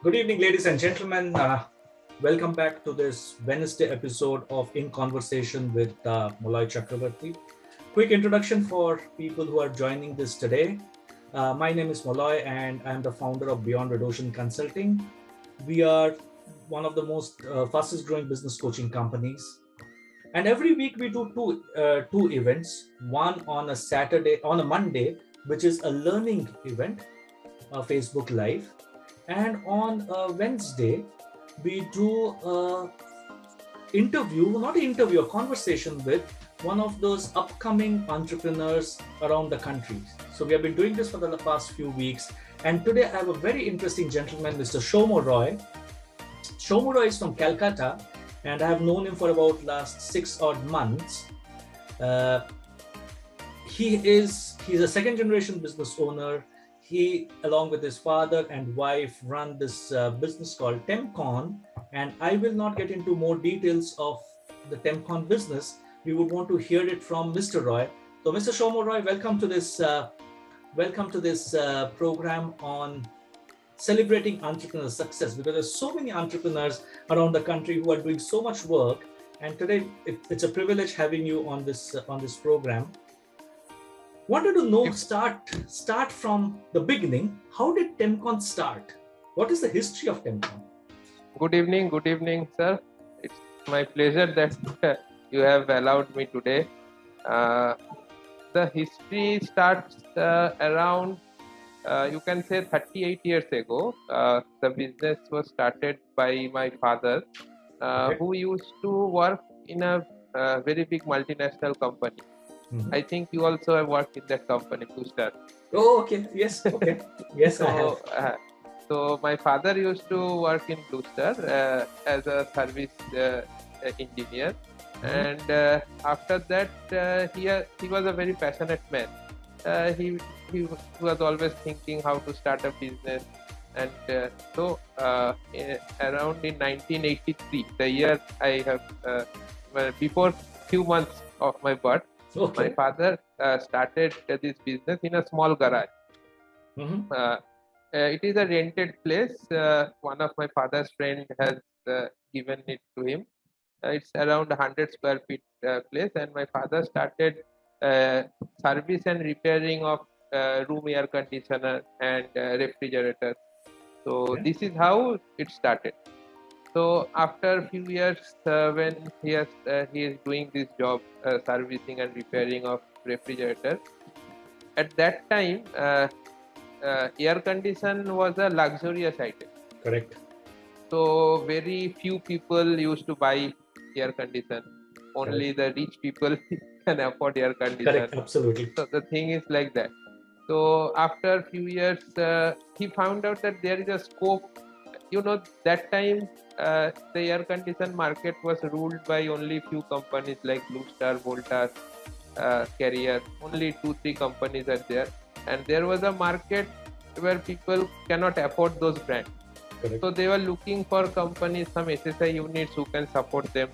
Good evening, ladies and gentlemen. Welcome back to this Wednesday episode of In Conversation with Moloy Chakravorty. Quick introduction for people who are joining this today. My name is Moloy and I'm the founder of Beyond Red Ocean Consulting. We are one of the most fastest growing business coaching companies. And every week we do two events, one on a Monday, which is a learning event, Facebook Live. And on Wednesday, we do a conversation with one of those upcoming entrepreneurs around the country. So we have been doing this for the past few weeks. And today I have a very interesting gentleman, Mr. Soumo Roy. Soumo Roy is from Calcutta, and I have known him for about last 6 odd months. He's a second generation business owner. He, along with his father and wife, run this business called Tempcon. And I will not get into more details of the Tempcon business. We would want to hear it from Mr. Roy. So, Mr. Soumo Roy, welcome to this program on celebrating entrepreneur success, because there's so many entrepreneurs around the country who are doing so much work. And today, it's a privilege having you on this program. Wanted to know, start from the beginning. How did Tempcon start? What is the history of Tempcon? Good evening, sir. It's my pleasure that you have allowed me today. The history starts around, you can say 38 years ago. The business was started by my father, who used to work in a very big multinational company. Mm-hmm. I think you also have worked in that company, 𝗪𝗏. Oh, okay. Yes. Okay. Yes, I have. So my father used to work in 𝗪𝗏 as a service engineer. Mm-hmm. And after that, he was a very passionate man. He was always thinking how to start a business. And so around in 1983, the year I have, before few months of my birth, okay, my father started this business in a small garage. Mm-hmm. It is a rented place. One of my father's friends has given it to him. It's around 100 square feet place, and my father started service and repairing of room air conditioner and refrigerator. So okay, this is how it started. So after a few years, when he is doing this job, servicing and repairing of refrigerator, at that time, air condition was a luxurious item. Correct. So very few people used to buy air condition. Only the rich people can afford air condition. Correct. Absolutely. So the thing is like that. So after a few years, he found out that there is a scope. You know, that time the air condition market was ruled by only few companies like 𝗪𝗏, Voltas, Carrier. Only 2-3 companies are there, and there was a market where people cannot afford those brands. Correct. So they were looking for companies, some 𝗓𝗏 units who can support them.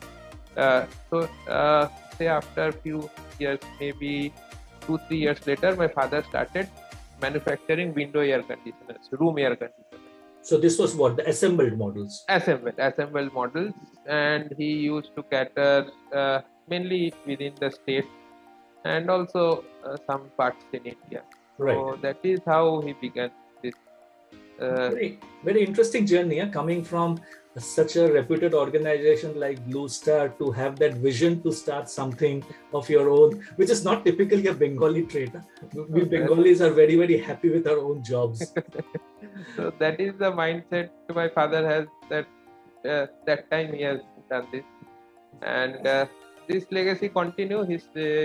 Say after a few years, maybe 2-3 years later, my father started manufacturing window air conditioners, room air conditioners. So this was what, the assembled models? Assembled models, and he used to cater mainly within the state and also some parts in India. Right. So that is how he began this. Very, very interesting journey, coming from such a reputed organization like 𝗪𝗏 to have that vision to start something of your own, which is not typically a Bengali trait. We Bengalis are very, very happy with our own jobs. So that is the mindset my father has, that that time he has done this. And this legacy continue. He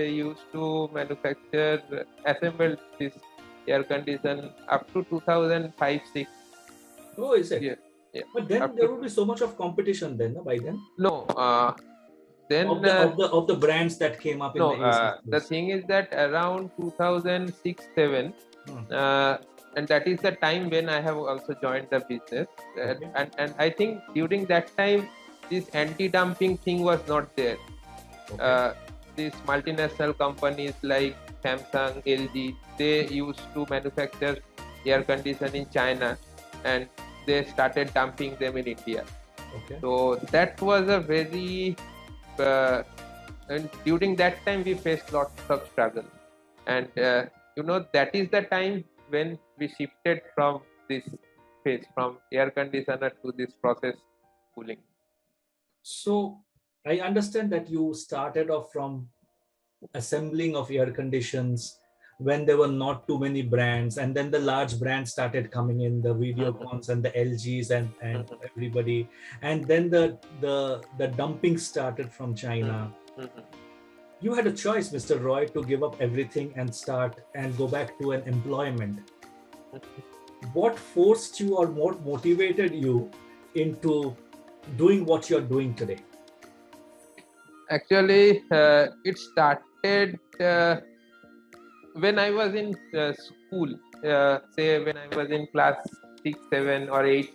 used to manufacture, assemble this air condition up to 2005-06. Oh, is it? Yeah. Yeah. But then there would be so much of competition then, by then? No. Then of the brands that came up in the AC. The thing is that around 2006-07, and that is the time when I have also joined the business. Okay. And I think during that time, this anti-dumping thing was not there. Okay. These multinational companies like Samsung, LG, they used to manufacture air condition in China, and they started dumping them in India. Okay. So that was a very, and during that time we faced lots of struggle. And that is the time when we shifted from this phase, from air conditioner to this process cooling. So I understand that you started off from assembling of air conditions when there were not too many brands, and then the large brands started coming in, the Videocons and the LGs and everybody, and then the dumping started from China. You had a choice, Mr. Roy, to give up everything and start and go back to an employment. What forced you or what motivated you into doing what you're doing today? Actually, it started when I was in school, say when I was in class 6, 7 or 8.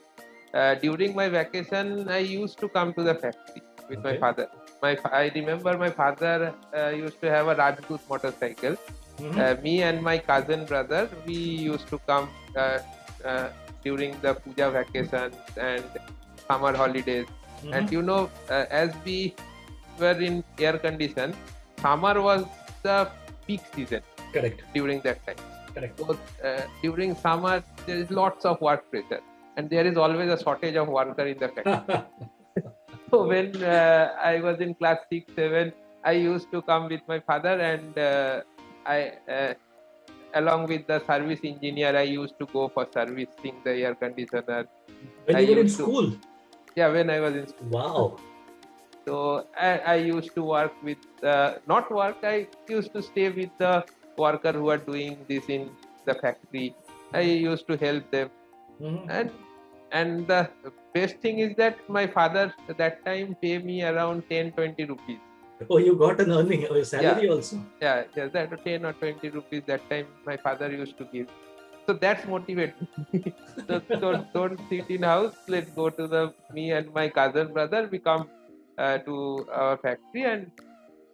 During my vacation, I used to come to the factory with my father. I remember my father used to have a Rajput motorcycle. Me and my cousin brother, we used to come during the puja vacations and summer holidays. And as we were in air condition, summer was the peak season. Correct. During that time. Correct. So during summer, there is lots of work pressure, and there is always a shortage of worker in the factory. So when I was in class 6, 7, I used to come with my father, and I, along with the service engineer, I used to go for servicing the air conditioner. When you were in school? Yeah, when I was in school. Wow. So I used to work with, not work, I used to stay with the worker who are doing this in the factory. I used to help them. And the best thing is that my father at that time paid me around 10-20 rupees. Oh, you got an earning or salary also? Yeah, that 10 or 20 rupees that time my father used to give. So that's motivated me. So don't sit in house, let's go to me and my cousin brother, we come to our factory, and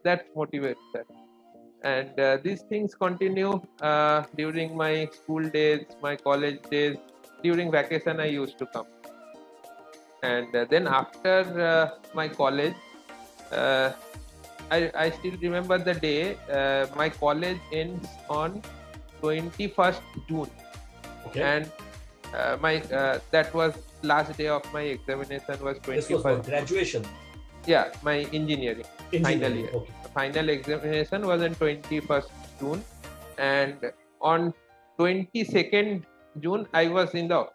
that motivates us. And these things continue during my school days, my college days. During vacation, I used to come. And then after my college, I still remember the day. My college ends on 21st June. Okay. And that was last day of my examination was 21st. This was for graduation? Yeah, my engineering. Final year. Okay. Final examination was on 21st June, and on 22nd June I was in the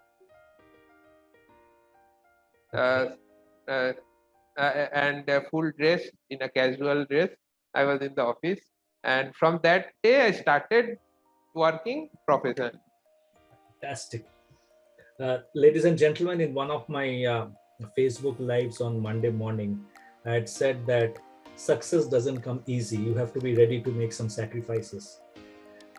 and full dress, in a casual dress. I was in the office, and from that day I started working professionally. Fantastic. Ladies and gentlemen, in one of my Facebook lives on Monday morning, I had said that success doesn't come easy. You have to be ready to make some sacrifices.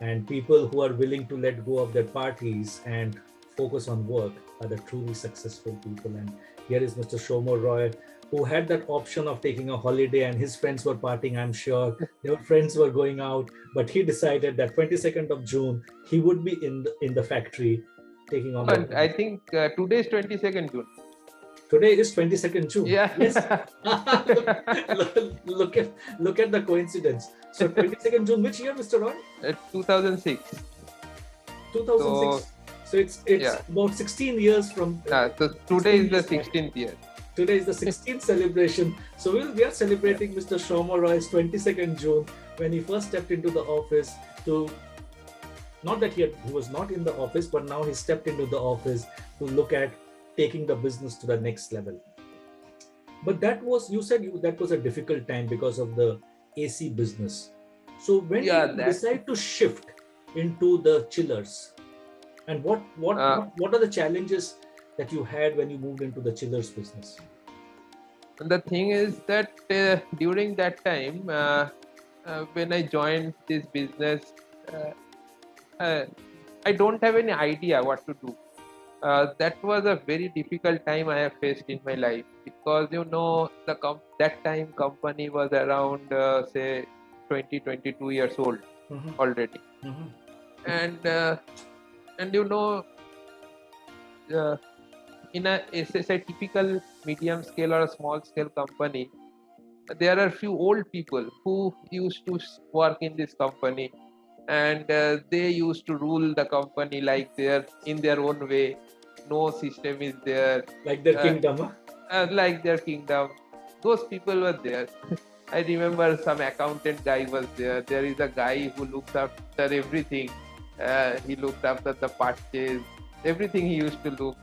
And people who are willing to let go of their parties and focus on work are the truly successful people. And here is Mr. Soumo Roy, who had that option of taking a holiday, and his friends were partying, I'm sure. Their friends were going out, but he decided that 22nd of June, he would be in the factory taking on. But I think today is 22nd June. Today is 22nd June. Yeah. Yes. look at the coincidence. So 22nd June, which year, Mr. Roy? 2006. 2006. So it's about 16 years from. So today is the 16th year. Today is the 16th celebration. So we are celebrating Mr. Soumo Roy's 22nd June, when he first stepped into the office to, not that he was not in the office, but now he stepped into the office to look at taking the business to the next level. But that was, you said that was a difficult time because of the AC business. So when you decide to shift into the chillers, and what are the challenges that you had when you moved into the chillers business? The thing is that during that time, when I joined this business, I don't have any idea what to do. That was a very difficult time I have faced in my life, because that time company was around say 20-22 years old already. in a say typical medium scale or a small scale company, there are few old people who used to work in this company, and they used to rule the company like in their own way. No system is there, like their kingdom, huh? like their kingdom. Those people were there. I remember some accountant guy was there. There is a guy who looks after everything. He looked after the purchase, everything he used to look.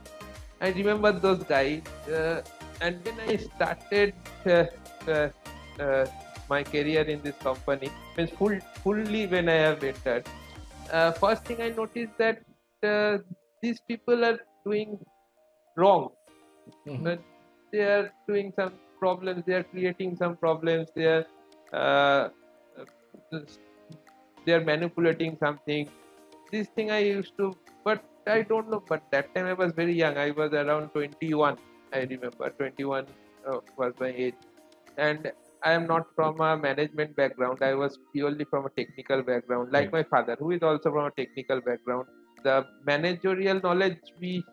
I remember those guys. And when I started uh, uh, my career in this company, means fully when I have entered, first thing I noticed that these people are doing wrong. But they are doing some problems. They are creating some problems. Uh, they are manipulating something. This thing I used to, but I don't know. But that time I was very young. I was around 21. I remember 21 was my age, and I am not from a management background. I was purely from a technical background, like my father, who is also from a technical background. The managerial knowledge we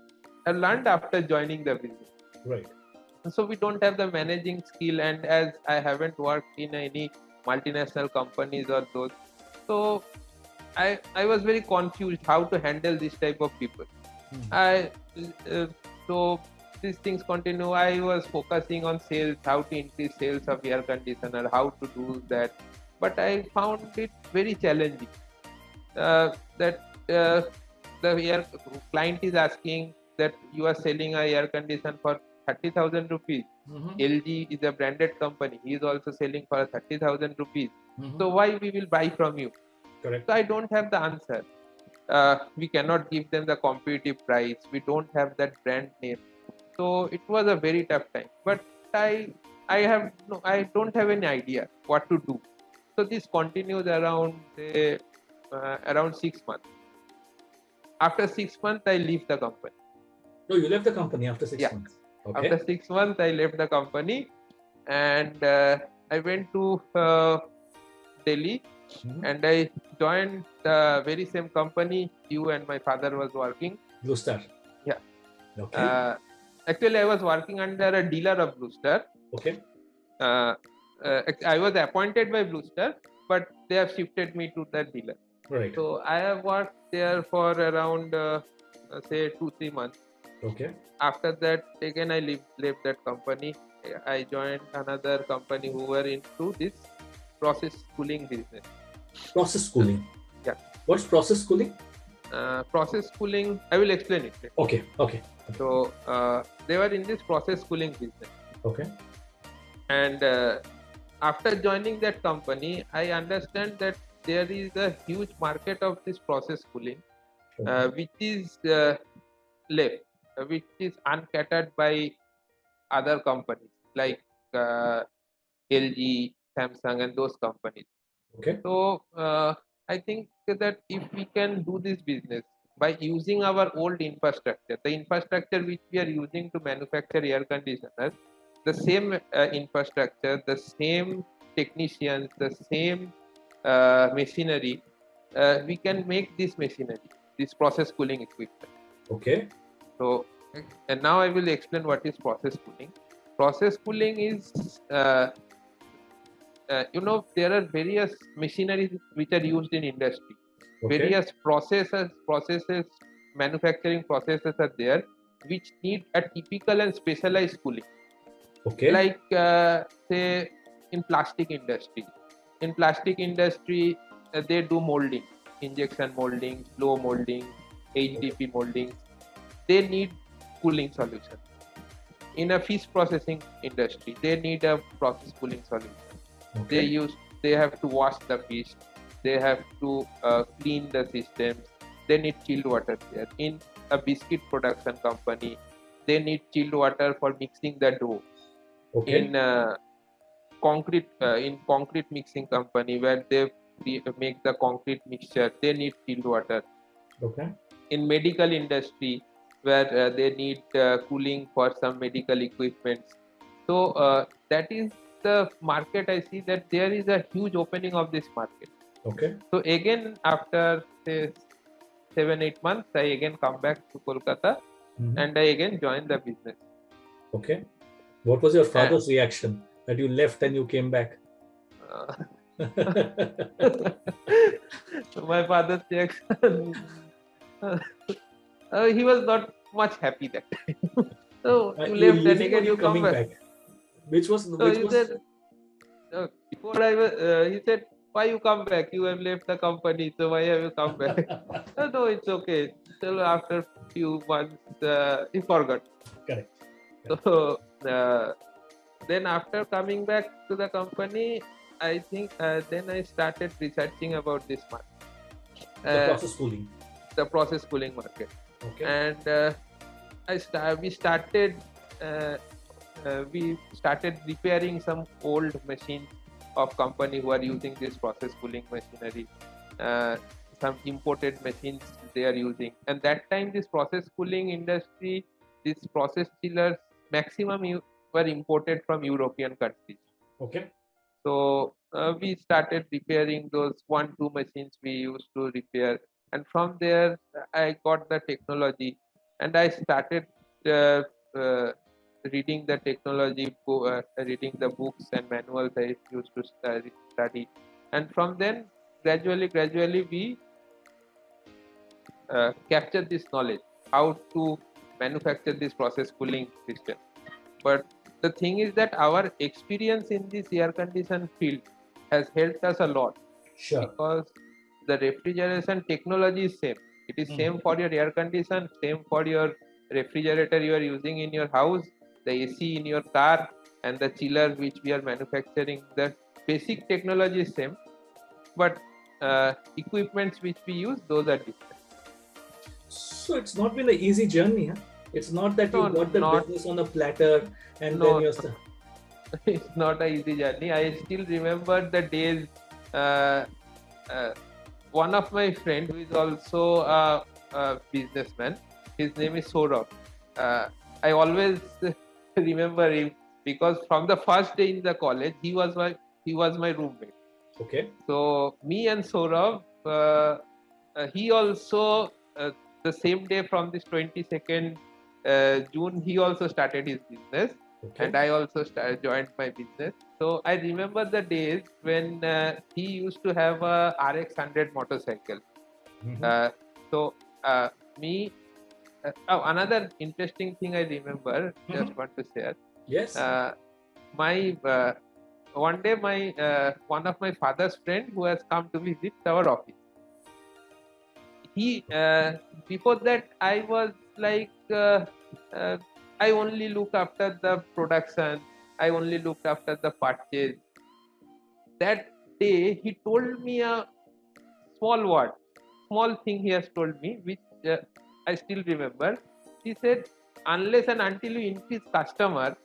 have learned after joining the business. Right. So we don't have the managing skill, and as I haven't worked in any multinational companies or those, so I was very confused how to handle this type of people. So these things continue. I was focusing on sales, how to increase sales of air conditioner, how to do that, but I found it very challenging. That the client is asking that you are selling a air conditioner for 30,000 rupees. LG is a branded company. He is also selling for 30,000 rupees. So why we will buy from you? Correct. So I don't have the answer. We cannot give them the competitive price. We don't have that brand name. So it was a very tough time. But I don't have any idea what to do. So this continues around around 6 months. After 6 months, I leave the company. No, you left the company after 6 months. Okay. After 6 months, I left the company, and I went to Delhi, and I joined the very same company you and my father was working. Blue Star. Yeah. Okay. Actually, I was working under a dealer of Blue Star. Okay. I was appointed by Blue Star, but they have shifted me to the dealer. Right. So I have worked there for around say 2-3 months. Okay. After that, again I left that company. I joined another company who were into this process cooling business. Process cooling. Yeah. What's process cooling? Process cooling, I will explain it. Okay. Okay. So they were in this process cooling business. Okay. And after joining that company, I understand that there is a huge market of this process cooling, which is left, which is uncatered by other companies like LG, Samsung, and those companies. Okay. So I think that if we can do this business by using our old infrastructure, the infrastructure which we are using to manufacture air conditioners, the same infrastructure, the same technicians, the same machinery, we can make this machinery, this process cooling equipment. Okay. So, and now I will explain what is process cooling. Process cooling is, there are various machineries which are used in industry. Okay. Various processes, manufacturing processes are there which need a typical and specialized cooling. Okay. Like say in plastic industry. In plastic industry, they do molding, injection molding, blow molding, HDP molding. They need cooling solution. In a fish processing industry, they need a process cooling solution. Okay. They have to wash the fish. They have to clean the systems. They need chilled water there. In a biscuit production company, they need chilled water for mixing the dough. Okay. In concrete mixing company where they make the concrete mixture, they need chilled water. Okay. In medical industry, where they need cooling for some medical equipments. So that is the market. I see that there is a huge opening of this market. Okay. So again, after say 7-8 months, I again come back to Kolkata, and I again joined the business. Okay. What was your father's reaction that you left and you came back? My father's reaction, he was not much happy that time. So you left and again you come back. Which was said, before I was, he said, why you come back? You have left the company, so why have you come back? No, it's okay. So after few months, he forgot. Correct. So then after coming back to the company, I think then I started researching about this market. The process cooling. The process cooling market. Okay. And we started repairing some old machines of company who are using this process cooling machinery. Some imported machines they are using, and that time this process cooling industry, this process chillers maximum were imported from European countries. Okay. So we started repairing those 1-2 machines we used to repair, and from there I got the technology, and I started reading the technology, reading the books and manuals I used to study, and from then gradually we captured this knowledge how to manufacture this process cooling system. But the thing is that our experience in this air condition field has helped us a lot. Sure. Because the refrigeration technology is same. It is same for your air condition, same for your refrigerator you are using in your house, the AC in your car, and the chiller which we are manufacturing. The basic technology is same, but equipments which we use, those are different. So it's not been an easy journey, huh? It's not that you got the business on a platter and then you're... It's not an easy journey. I still remember the days. One of my friends who is also a businessman, his name is 𝗀𝗏. I always remember him because from the first day in the college, he was my roommate. Okay. So me and 𝗀𝗏, he also the same day from this 22nd June, he also started his business. Okay. And I also joined my business. So I remember the days when he used to have a RX 100 motorcycle. Another interesting thing I remember, just want to share. Yes. One day one of my father's friend who has come to visit our office. Before that I was like, I only look after the production, I only looked after the purchase. That day he told me a small thing he has told me, which I still remember. He said, unless and until you increase customer,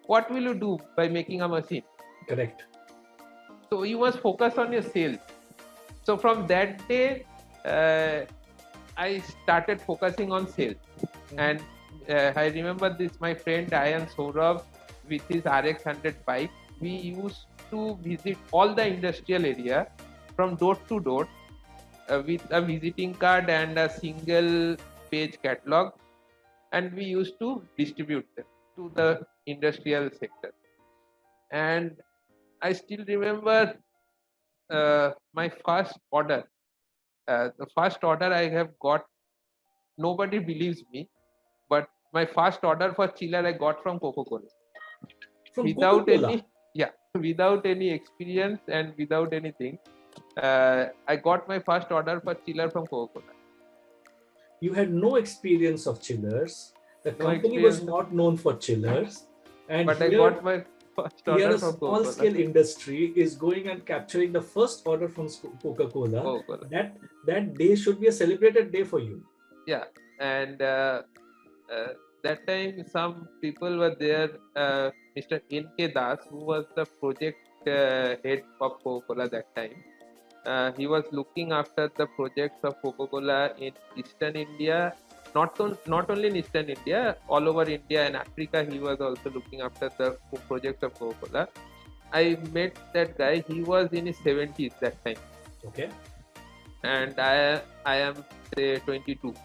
what will you do by making a machine? Correct. So you must focus on your sales. So from that day, I started focusing on sales. And I remember this, my friend 𝗀𝗏 with his RX 100 bike, we used to visit all the industrial area from door to door with a visiting card and a single page catalog, and we used to distribute them to the industrial sector. And I still remember my first order. The first order I have got, nobody believes me, but my first order for chiller I got from Coca-Cola. Without any experience and without anything, I got my first order for chiller from Coca-Cola. You had no experience of chillers. The company was not known for chillers. But I got my first order from Coca-Cola. Small scale industry is going and capturing the first order from Coca-Cola. That day should be a celebrated day for you. Yeah, and that time some people were there. Mr. N.K. Das, who was the project head of Coca-Cola that time. He was looking after the projects of Coca-Cola in Eastern India, not only in Eastern India, all over India and Africa. He was also looking after the projects of Coca-Cola. I met that guy. He was in his 70s that time. Okay. And I am say 22.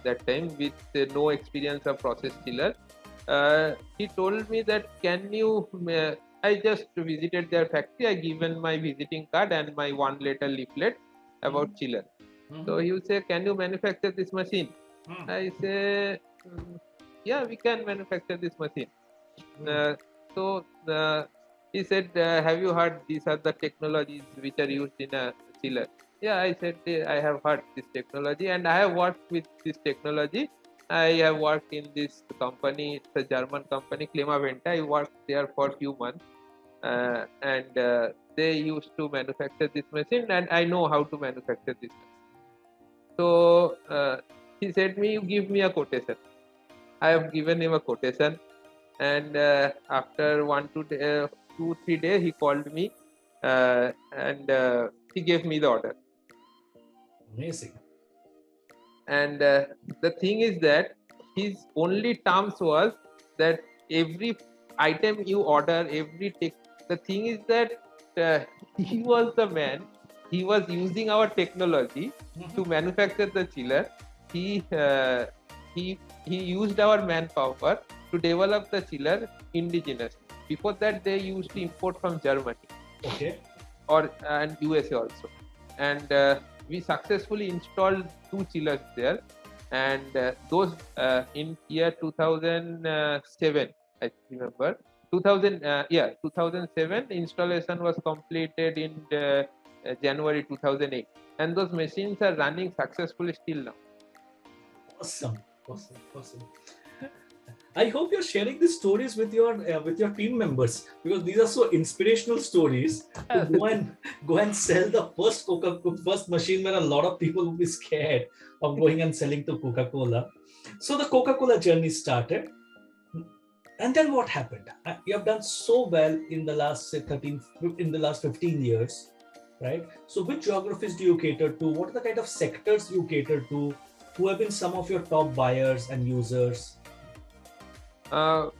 that time with no experience of process chiller. He told me that I just visited their factory. I given my visiting card and my 1 letter leaflet about chiller. So he would say, can you manufacture this machine? I say, yeah, we can manufacture this machine. So he said, have you heard these are the technologies which are used in a chiller? Yeah, I said, I have heard this technology and I have worked with this technology. I have worked in this company, it's a German company, 𝗀𝗵𝗵𝗃. I worked there for a few months and they used to manufacture this machine and I know how to manufacture this machine. So he said me, you give me a quotation. I have given him a quotation and after 2-3 days he called me and he gave me the order. Amazing. And the thing is that his only terms was that every item you order, the thing is that he was the man, he was using our technology to manufacture the chiller. He used our manpower to develop the chiller indigenously. Before that, they used to import from Germany, and USA also. And we successfully installed 2 chillers there, and those in year 2007, I remember. 2007 installation was completed in January 2008, and those machines are running successfully still now. Awesome. I hope you're sharing these stories with your team members, because these are so inspirational stories to go and sell the first machine where a lot of people will be scared of going and selling to Coca-Cola. So the Coca-Cola journey started. And then what happened? You have done so well in the last 15 years, right? So which geographies do you cater to? What are the kind of sectors you cater to? Who have been some of your top buyers and users? Our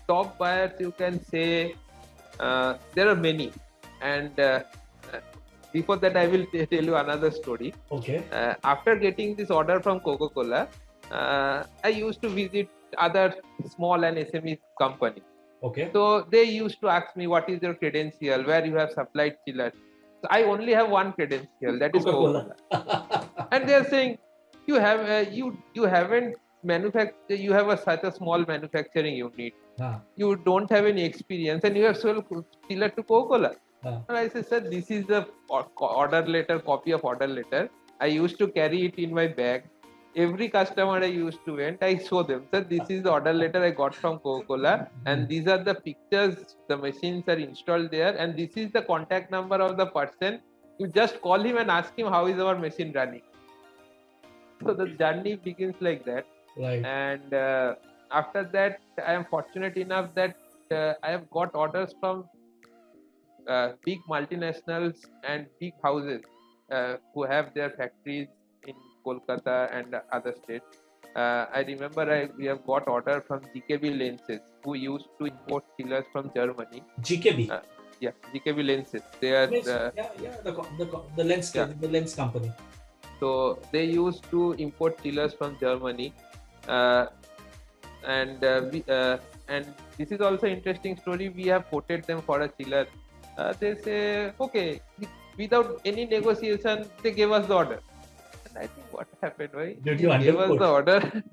top buyers, you can say, there are many. And before that, I will tell you another story. Okay. After getting this order from Coca-Cola, I used to visit other small and SME companies. Okay. So they used to ask me, what is your credential, where you have supplied chillers. So I only have one credential, that is Coca-Cola. And they are saying, you haven't manufactured, you have such a small manufacturing unit. You don't have any experience and you have sold chiller to Coca-Cola. And I said, sir, this is the order letter, copy of order letter. I used to carry it in my bag. Every customer I used to went, I show them, sir, this is the order letter I got from Coca-Cola, and these are the pictures, the machines are installed there, and this is the contact number of the person. You just call him and ask him how is our machine running. So the journey begins like that. Right. And after that, I am fortunate enough that I have got orders from big multinationals and big houses who have their factories in Kolkata and other states. I remember we have got order from 𝗬𝗫𝗃 lenses, who used to import chillers from Germany. 𝗬𝗫𝗃? Yeah, 𝗬𝗫𝗃 lenses. They are the lens company. So they used to import chillers from Germany, and this is also interesting story. We have quoted them for a chiller. They say, okay, without any negotiation, they gave us the order. I think what happened, right? Did you gave us the order.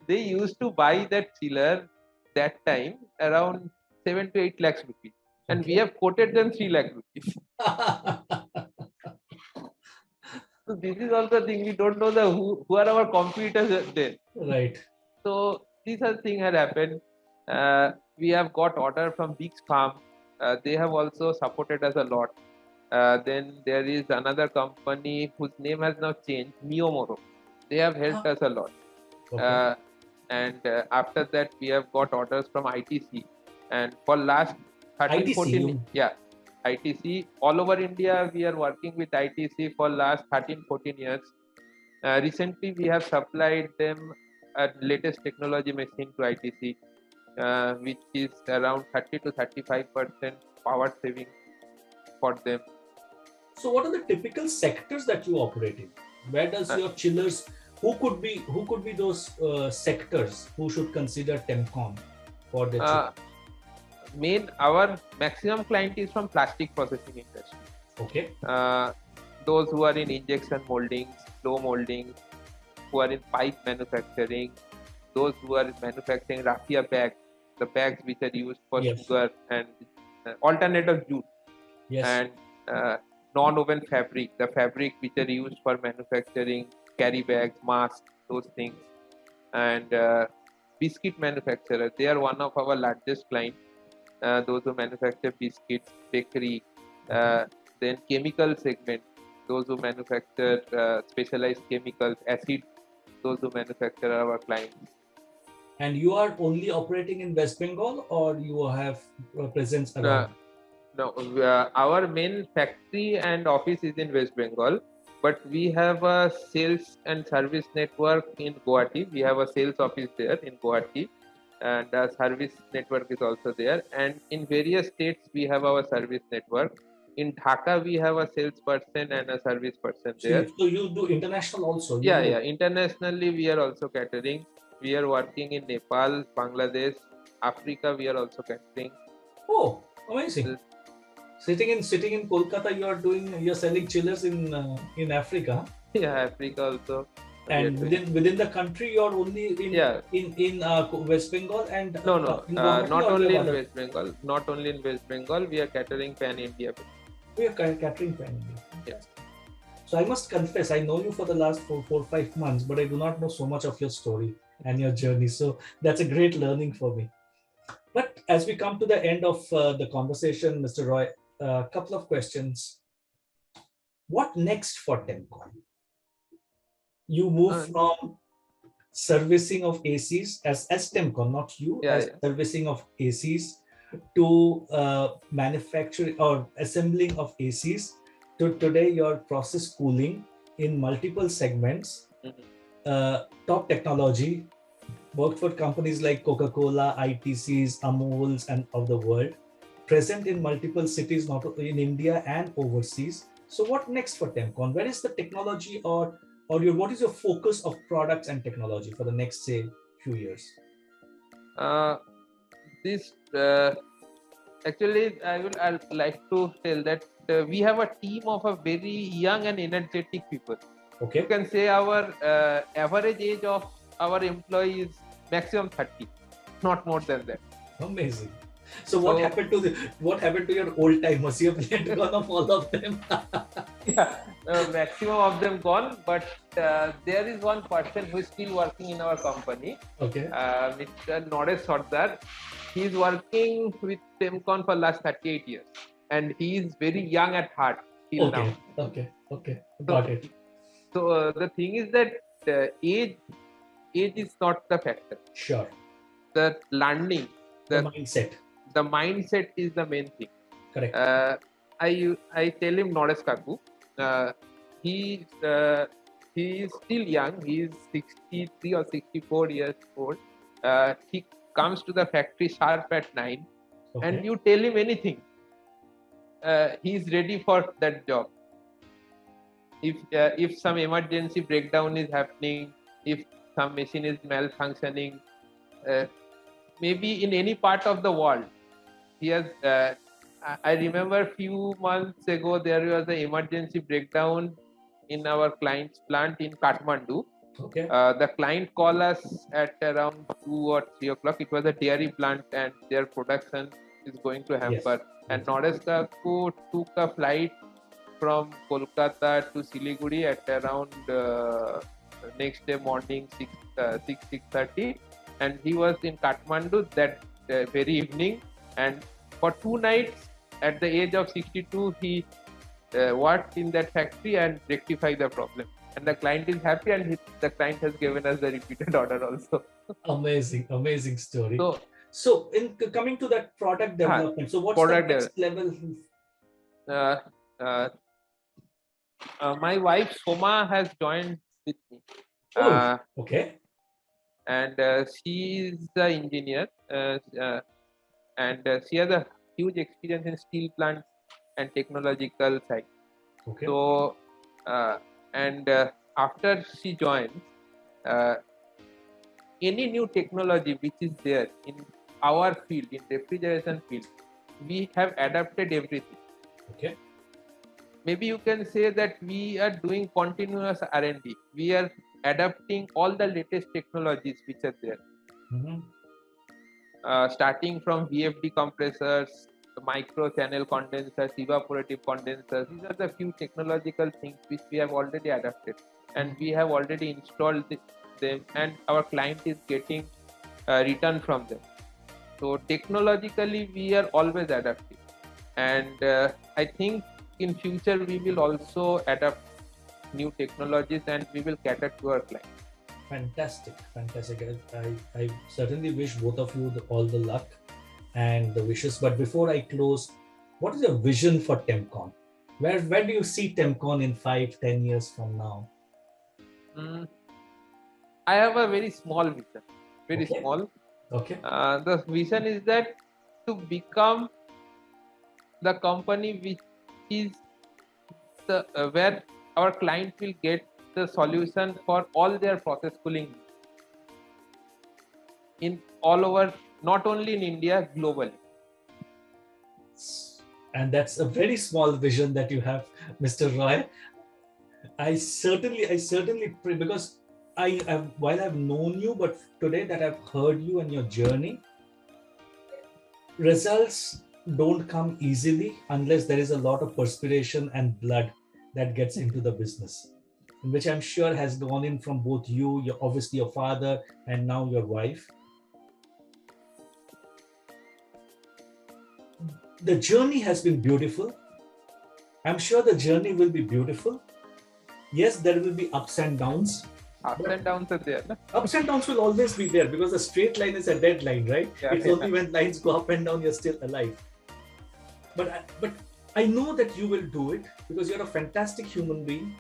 They used to buy that chiller that time around 7 to 8 lakhs rupees, and we have quoted them 3 lakh rupees. So this is also the thing, we don't know who are our competitors there. Right. So these are things had happened. We have got order from big farm. They have also supported us a lot. Then there is another company whose name has now changed, Miyomoro. They have helped us a lot. Okay. And after that, we have got orders from 𝗫𝗏𝗃. And for last 13-14, 𝗫𝗏𝗃, all over India, we are working with 𝗫𝗏𝗃 for last 13-14 years. Recently, we have supplied them a latest technology machine to 𝗫𝗏𝗃, which is around 30 to 35% power saving for them. So what are the typical sectors that you operate in? Where does your chillers? Who could be those sectors who should consider Tempcon for the chiller? Our maximum client is from plastic processing industry. Okay. Those who are in injection moldings, blow moldings, who are in pipe manufacturing, those who are manufacturing raffia bags, the bags which are used for sugar and alternative jute, and non-woven fabric, the fabric which are used for manufacturing carry bags, masks, those things, and biscuit manufacturers. They are one of our largest clients. Those who manufacture biscuits, bakery, then chemical segment, those who manufacture specialized chemicals, acid, those who manufacture are our clients. And you are only operating in West Bengal, or you have a presence around? No, our main factory and office is in West Bengal, but we have a sales and service network in Guwahati. We have a sales office there in Guwahati, and the service network is also there. And in various states, we have our service network. In Dhaka, we have a salesperson and a service person there. So you do international also? Yeah. Internationally, we are also catering. We are working in Nepal, Bangladesh, Africa. We are also catering. Oh, amazing! Sitting in Kolkata, you're selling chillers in Africa. Yeah, Africa also. And within the country, you're only in West Bengal and not only in West Bengal. Not only in West Bengal, we are catering pan India. We are catering pan India. Yes. So I must confess, I know you for the last 4 or 5 months, but I do not know so much of your story and your journey. So that's a great learning for me. But as we come to the end of the conversation, Mr. Roy, a couple of questions. What next for Tempcon? You move from servicing of ACs as Tempcon, not you, servicing of ACs, to manufacturing or assembling of ACs, to today your process cooling in multiple segments, top technology, worked for companies like Coca-Cola, ITCs, Amuls, and of the world, present in multiple cities, not only in India and overseas. So what next for Tempcon? Where is the technology or what is your focus of products and technology for the next, say, few years? Actually, I'd like to tell that we have a team of a very young and energetic people. Okay. You can say our average age of our employees maximum 30, not more than that. Amazing. So what happened to your old timers? You have let gone of all of them. Maximum of them gone, but there is one person who is still working in our company. Okay. Mr. 𝗧𝗲𝗺. He is working with Tempcon for last 38 years, and he is very young at heart till now. Okay. Got it. So the thing is that age is not the factor. Sure. The learning, the mindset is the main thing. Correct. I tell him 𝗧𝗲𝗺. He is still young. He is 63 or 64 years old. He comes to the factory sharp at 9, and you tell him anything, he is ready for that job. If some emergency breakdown is happening, if some machine is malfunctioning, maybe in any part of the world, he has. I remember a few months ago there was an emergency breakdown in our client's plant in Kathmandu. Okay. The client called us at around 2 or 3 o'clock. It was a dairy plant, and their production is going to hamper. And 𝗧𝗲𝗺 took a flight from Kolkata to Siliguri at around next day morning 6:30, and he was in Kathmandu that very evening. And for 2 nights, at the age of 62, he worked in that factory and rectified the problem. And the client is happy, and the client has given us the repeated order also. Amazing story. So in coming to that product development, so what's the next level? My wife Soma has joined with me. Okay. And she is the engineer, and she has a huge experience in steel plants and technological side. Okay. So, and after she joins, any new technology which is there in our field, in refrigeration field, we have adapted everything. Okay. Maybe you can say that we are doing continuous R&D. We are adapting all the latest technologies which are there. Starting from VFD compressors, micro channel condensers, 𝗲𝗏𝗹𝗶 condensers. These are the few technological things which we have already adapted, and we have already installed them, and our client is getting return from them. So technologically we are always adapting, and I think in future we will also adapt new technologies and we will cater to our clients. Fantastic, fantastic. I certainly wish both of you all the luck and the wishes. But before I close, what is your vision for Tempcon? Where do you see Tempcon in 5-10 years from now? I have a very small vision, very small. Okay. The vision is that to become the company which is the where our client will get the solution for all their process cooling in all over, not only in India, globally. And that's a very small vision that you have, Mr. Roy. I certainly pray, because while I've known you, but today that I've heard you and your journey, results don't come easily unless there is a lot of perspiration and blood that gets into the business, which I'm sure has gone in from both you, obviously your father, and now your wife. The journey has been beautiful. I'm sure the journey will be beautiful. Yes, there will be ups and downs. Ups and downs are there. Ups and downs will always be there, because the straight line is a dead line, right? Yeah, it's only when lines go up and down you're still alive. But I know that you will do it, because you're a fantastic human being.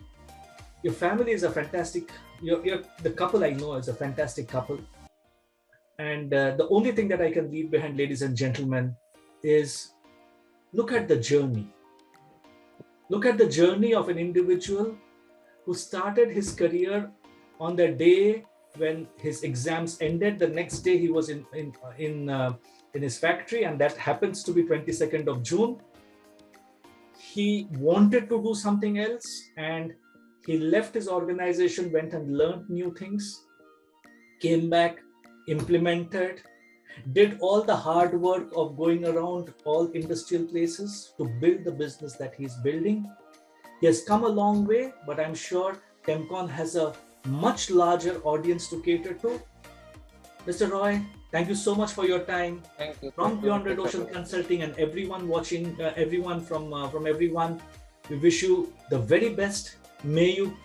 Your family is a fantastic, the couple I know is a fantastic couple. And the only thing that I can leave behind, ladies and gentlemen, is look at the journey. Look at the journey of an individual who started his career on the day when his exams ended. The next day he was in his factory, and that happens to be 22nd of June. He wanted to do something else, and he left his organization, went and learned new things, came back, implemented, did all the hard work of going around all industrial places to build the business that he's building. He has come a long way, but I'm sure Tempcon has a much larger audience to cater to. Mr. Roy, thank you so much for your time. Thank you. From Beyond Red Ocean Consulting and everyone watching, everyone from everyone, we wish you the very best. May you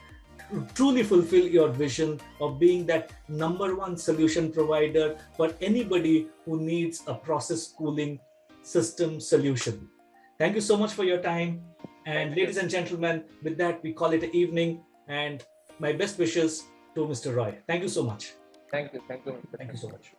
truly fulfill your vision of being that #1 solution provider for anybody who needs a process cooling system solution. Thank you so much for your time. And ladies and gentlemen, with that, we call it an evening, and my best wishes to Mr. Roy. Thank you so much. Thank you. Thank you so much.